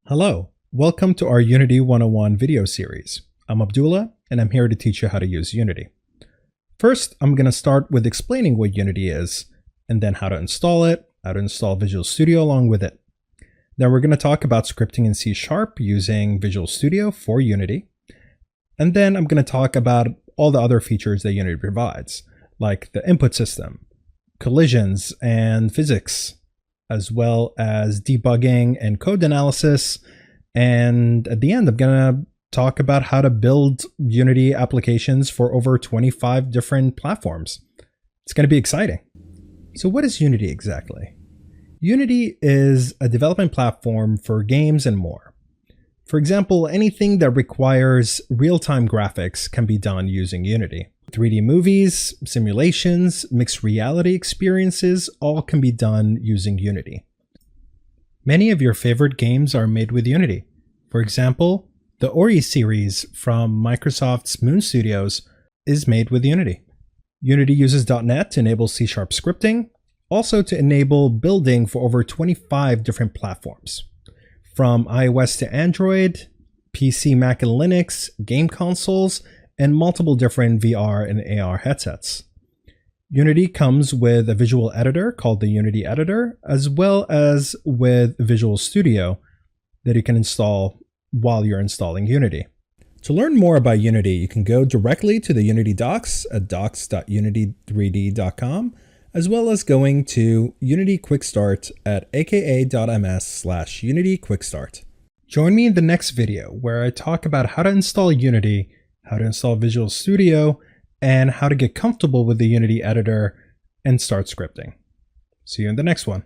Hello, welcome to our Unity 101 video series. I'm Abdullah, and I'm here to teach you how to use Unity. First, I'm going to start with explaining what Unity is, and then how to install it, how to install Visual Studio along with it. Then we're going to talk about scripting in C# using Visual Studio for Unity. And then I'm going to talk about all the other features that Unity provides, like the input system, collisions, and physics, as well as debugging and code analysis. And at the end, I'm going to talk about how to build Unity applications for over 25 different platforms. It's going to be exciting. So what is Unity exactly? Unity is a development platform for games and more. For example, anything that requires real-time graphics can be done using Unity. 3D movies, simulations, mixed reality experiences, all can be done using Unity. Many of your favorite games are made with Unity. For example, the Ori series from Microsoft's Moon Studios is made with Unity. Unity uses .NET to enable C# scripting, also to enable building for over 25 different platforms, from iOS to Android, PC, Mac, and Linux, game consoles, and multiple different VR and AR headsets. Unity comes with a visual editor called the Unity Editor, as well as with Visual Studio that you can install while you're installing Unity. To learn more about Unity, you can go directly to the Unity docs at docs.unity3d.com, as well as going to Unity Quick Start at aka.ms/Unity Quick Start. Join me in the next video where I talk about how to install Unity, how to install Visual Studio, and how to get comfortable with the Unity editor and start scripting. See you in the next one.